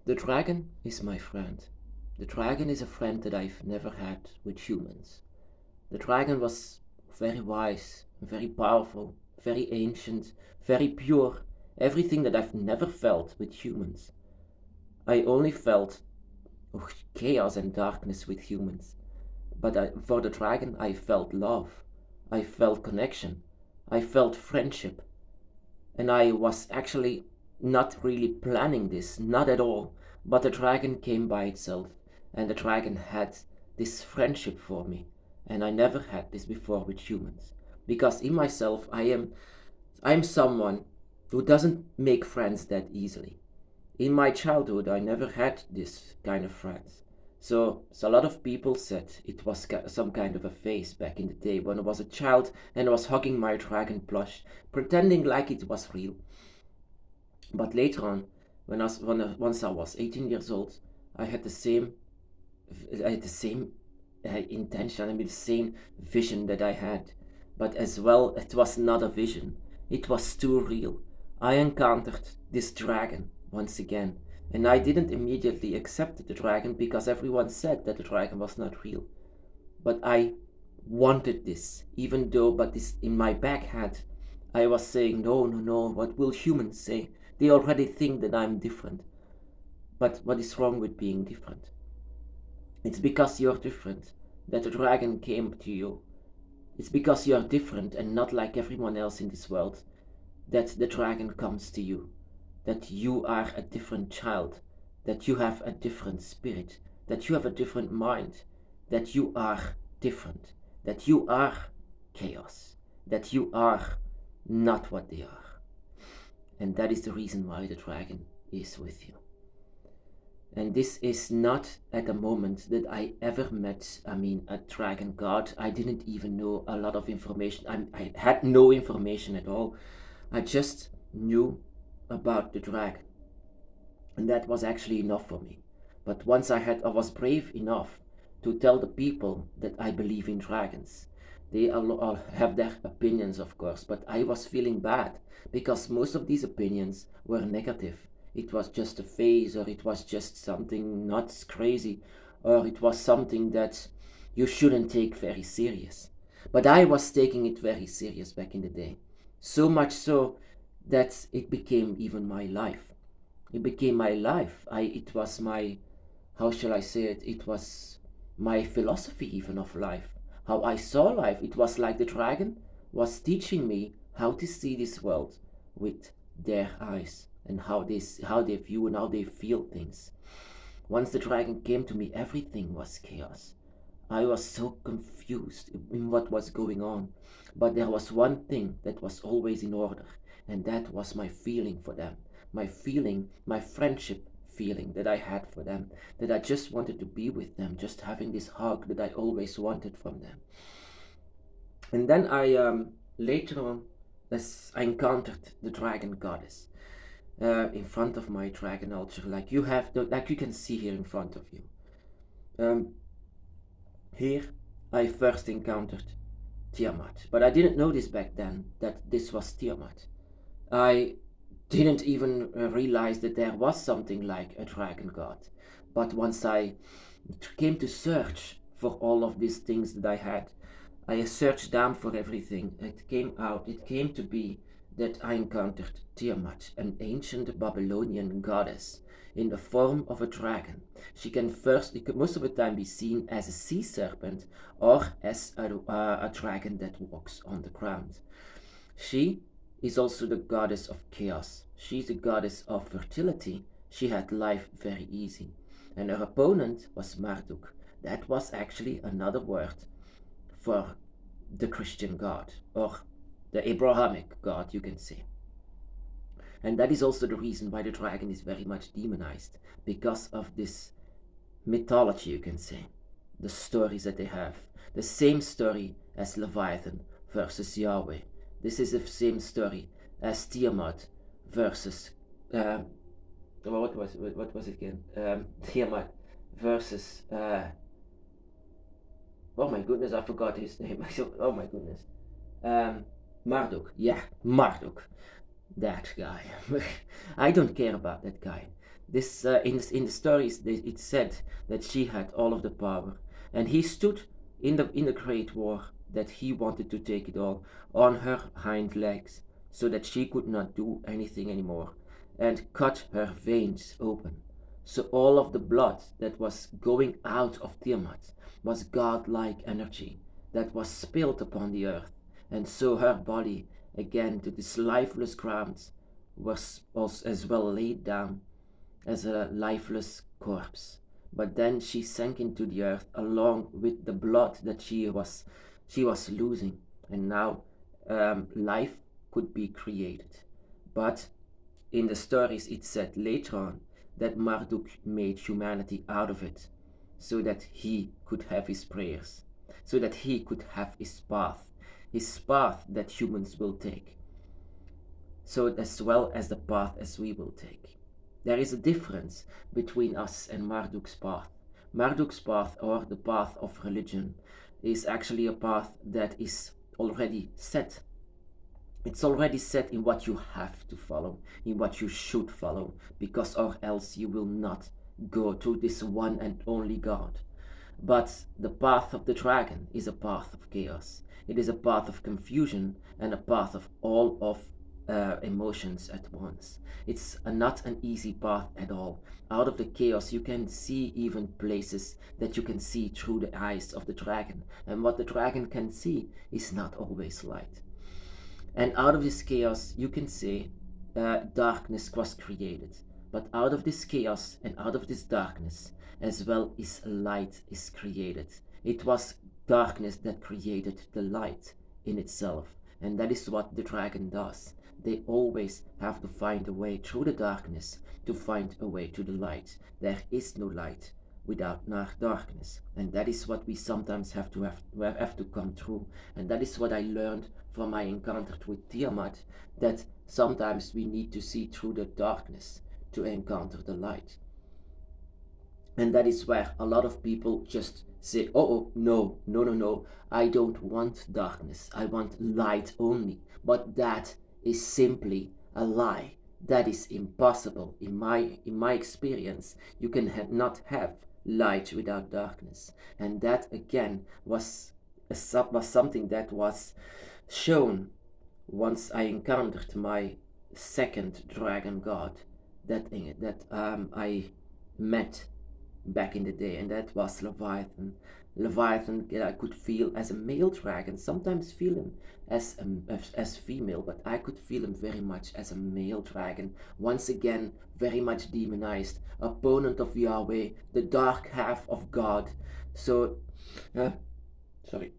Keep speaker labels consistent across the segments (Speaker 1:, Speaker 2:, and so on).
Speaker 1: The dragon is my friend. The dragon is a friend that I've never had with humans. The dragon was very wise, very powerful, very ancient, very pure, everything that I've never felt with humans. I only felt chaos and darkness with humans. But for the dragon, I felt love. I felt connection. I felt friendship. And I was actually not really planning this, not at all. But the dragon came by itself, and the dragon had this friendship for me. And I never had this before with humans. Because in myself, I'm someone who doesn't make friends that easily. In my childhood, I never had this kind of friends. So a lot of people said it was some kind of a phase back in the day when I was a child and I was hugging my dragon plush, pretending like it was real. But later on, once I was 18 years old, I had the same, I had the same intention, I mean the same vision that I had. But as well, it was not a vision. It was too real. I encountered this dragon once again, and I didn't immediately accept the dragon because everyone said that the dragon was not real. But I wanted this, even though, but this in my back head, I was saying, no, no, no, what will humans say? They already think that I'm different. But what is wrong with being different? It's because you're different that the dragon came to you. It's because you're different and not like everyone else in this world that the dragon comes to you. That you are a different child. That you have a different spirit. That you have a different mind. That you are different. That you are chaos. That you are not what they are. And that is the reason why the dragon is with you. And this is not at the moment that I ever met, a dragon god. I didn't even know a lot of information. I had no information at all. I just knew about the dragon. And that was actually enough for me. But once I was brave enough to tell the people that I believe in dragons. They all have their opinions, of course, but I was feeling bad because most of these opinions were negative. It was just a phase, or it was just something not crazy, or it was something that you shouldn't take very serious. But I was taking it very serious back in the day. So much so that it became even my life. It became my life. It was my, how shall I say it? It was my philosophy even of life. How I saw life. It was like the dragon was teaching me how to see this world with their eyes and how they view and how they feel things. Once the dragon came to me, everything was chaos. I was so confused in what was going on. But there was one thing that was always in order, and that was my feeling for them. My feeling, my friendship feeling that I had for them, that I just wanted to be with them, just having this hug that I always wanted from them. And then later on, as I encountered the dragon goddess in front of my dragon altar, like you can see here in front of you. Um, Here, I first encountered Tiamat, but I didn't know this back then that this was Tiamat. I didn't even realize that there was something like a dragon god. But once I came to search for all of these things that I had, I searched down for everything. It came to be that I encountered Tiamat, an ancient Babylonian goddess, in the form of a dragon. She can most of the time be seen as a sea serpent or as a dragon that walks on the ground. She is also the goddess of chaos. She's the goddess of fertility. She had life very easy. And her opponent was Marduk. That was actually another word for the Christian God, or the Abrahamic God, you can say. And that is also the reason why the dragon is very much demonized, because of this mythology, you can say. The stories that they have. The same story as Leviathan versus Yahweh. This is the same story as Tiamat versus what was it again? Tiamat versus oh my goodness, I forgot his name. Oh my goodness. Marduk. Yeah, Marduk. That guy. I don't care about that guy. This in the stories it said that she had all of the power, and he stood in the great war that he wanted to take it all on her hind legs, so that she could not do anything anymore, and cut her veins open. So all of the blood that was going out of Tiamat was godlike energy that was spilled upon the earth, and so her body again to this lifeless ground was as well laid down as a lifeless corpse. But then she sank into the earth along with the blood that she was losing, and now life could be created. But in the stories, it said later on that Marduk made humanity out of it, so that he could have his prayers, so that he could have his path that humans will take, so as well as the path as we will take. There is a difference between us and Marduk's path. Marduk's path, or the path of religion, is actually a path that is already set. It's already set in what you have to follow, in what you should follow, because or else you will not go to this one and only God. But the path of the dragon is a path of chaos. It is a path of confusion and a path of all of emotions at once. It's not an easy path at all. Out of the chaos, you can see even places that you can see through the eyes of the dragon. And what the dragon can see is not always light. And out of this chaos, you can say darkness was created. But out of this chaos and out of this darkness, as well as light is created. It was darkness that created the light in itself. And that is what the dragon does. They always have to find a way through the darkness to find a way to the light. There is no light without darkness, and that is what we sometimes have to come through. And that is what I learned from my encounter with Tiamat, that sometimes we need to see through the darkness to encounter the light. And that is where a lot of people just say, oh, no, no, no, no, I don't want darkness, I want light only. But that is simply a lie. That is impossible. In my experience, you can not have light without darkness. And that again was something that was shown once I encountered my second dragon god that I met back in the day, and that was Leviathan. Leviathan I could feel as a male dragon, sometimes feel him as female, but I could feel him very much as a male dragon. Once again, very much demonized, opponent of Yahweh, the dark half of God. So, sorry.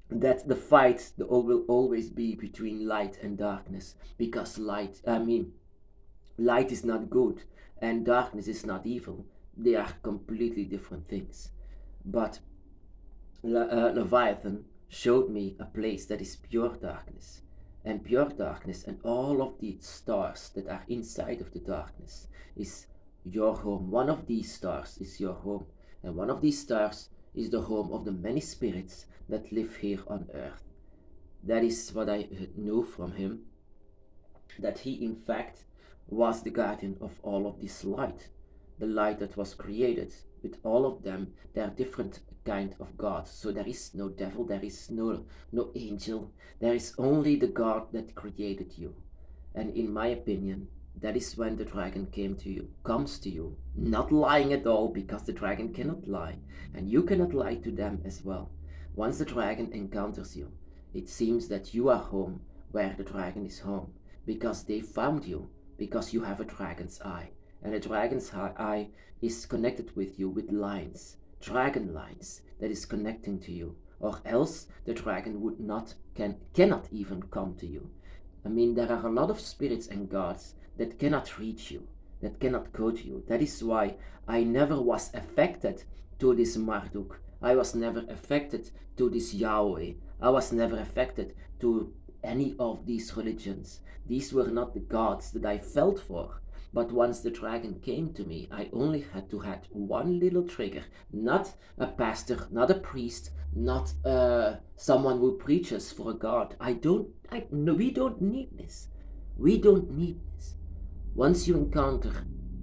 Speaker 1: That the fight will always be between light and darkness, because light is not good and darkness is not evil. They are completely different things. But Leviathan showed me a place that is pure darkness. And pure darkness and all of the stars that are inside of the darkness is your home. One of these stars is your home. And one of these stars is the home of the many spirits that live here on earth. That is what I knew from him, that he in fact was the guardian of all of this light, the light that was created. With all of them, they are different kind of gods. So there is no devil, there is no angel, there is only the God that created you. And in my opinion, that is when the dragon comes to you, not lying at all, because the dragon cannot lie, and you cannot lie to them as well. Once the dragon encounters you, it seems that you are home where the dragon is home, because they found you, because you have a dragon's eye. And a dragon's eye is connected with you with lines, dragon lines, that is connecting to you, or else the dragon cannot even come to you. I mean, there are a lot of spirits and gods that cannot reach you, that cannot go to you. That is why I never was affected to this Marduk. I was never affected to this Yahweh. I was never affected to any of these religions. These were not the gods that I felt for. But once the dragon came to me, I only had to have one little trigger. Not a pastor, not a priest, not someone who preaches for a God. No, we don't need this. We don't need this. Once you encounter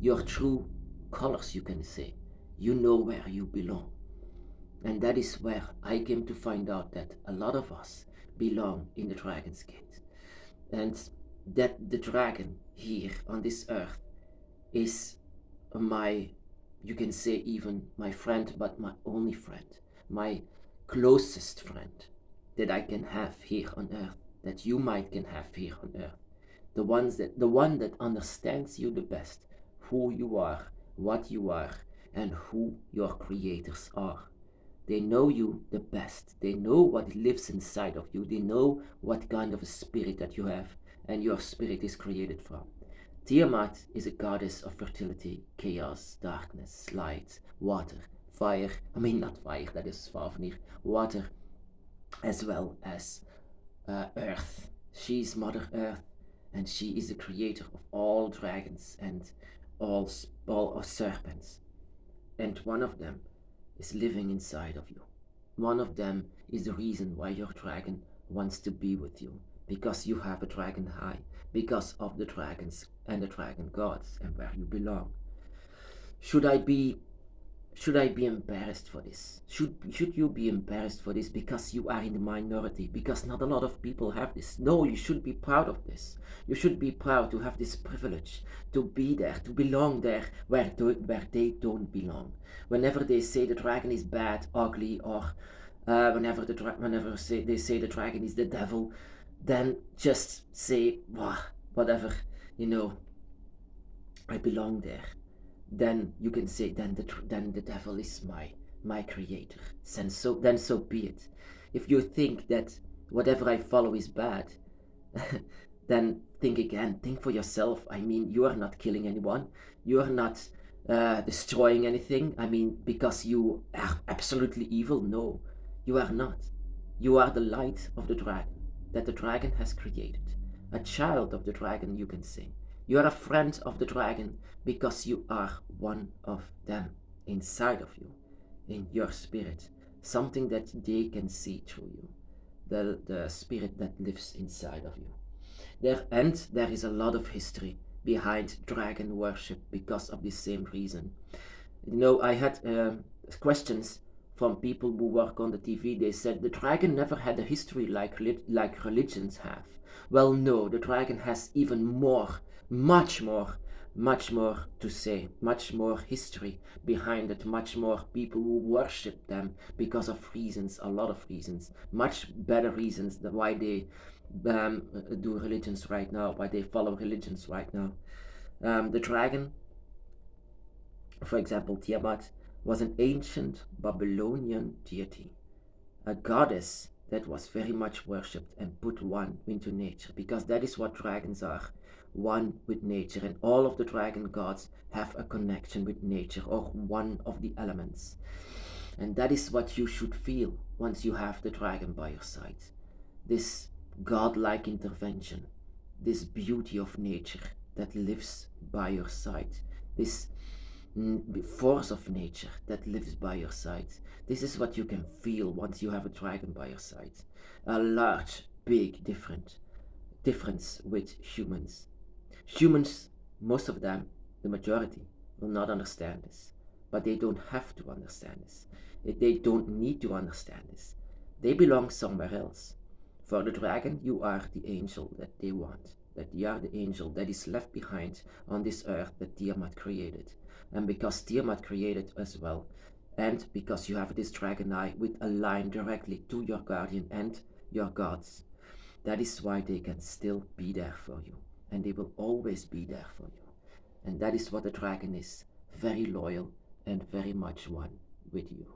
Speaker 1: your true colors, you can say. You know where you belong. And that is where I came to find out that a lot of us belong in the Dragon's Gate. And that the dragon here on this earth is my, you can say even my friend, but my only friend, my closest friend that I can have here on earth, that you might can have here on earth. The one that understands you the best, who you are, what you are, and who your creators are. They know you the best. They know what lives inside of you. They know what kind of a spirit that you have and your spirit is created from. Tiamat is a goddess of fertility, chaos, darkness, light, water, fire. I mean, not fire, that is Fafnir. Water, as well as Earth. She's Mother Earth, and she is the creator of all dragons and all serpents. And one of them is living inside of you. One of them is the reason why your dragon wants to be with you, because you have a dragon high, because of the dragons and the dragon gods and where you belong. Should I be embarrassed for this? Should you be embarrassed for this because you are in the minority? Because not a lot of people have this. No, you should be proud of this. You should be proud to have this privilege, to be there, to belong there where they don't belong. Whenever they say the dragon is bad, ugly, or whenever they say the dragon is the devil, then just say, whatever, you know, I belong there. Then you can say, then the devil is my creator. Then so be it. If you think that whatever I follow is bad, then think again. Think for yourself. I mean, you are not killing anyone. You are not destroying anything. I mean, because you are absolutely evil. No, you are not. You are the light of the dragon that the dragon has created. A child of the dragon, you can say. You are a friend of the dragon because you are one of them inside of you, in your spirit, something that they can see through you, the spirit that lives inside of you. There is a lot of history behind dragon worship because of the same reason. You know, I had questions from people who work on the TV. They said the dragon never had a history like religions have. Well, no, the dragon has even more, much more, much more to say, much more history behind it, much more people who worship them because of reasons, a lot of reasons, much better reasons than why they do religions right now, why they follow religions right now. The dragon, for example, Tiamat, was an ancient Babylonian deity, a goddess that was very much worshipped and put one into nature, because that is what dragons are, one with nature, and all of the dragon gods have a connection with nature or one of the elements. And that is what you should feel once you have the dragon by your side. This godlike intervention, this beauty of nature that lives by your side, this force of nature that lives by your side. This is what you can feel once you have a dragon by your side. A large, big difference with humans. Humans, most of them, the majority, will not understand this. But they don't have to understand this. They don't need to understand this. They belong somewhere else. For the dragon, you are the angel that they want. That you are the angel that is left behind on this earth that Tiamat created. And because Tiamat created as well, and because you have this dragon eye with a line directly to your guardian and your gods, that is why they can still be there for you. And they will always be there for you. And that is what the dragon is, very loyal and very much one with you.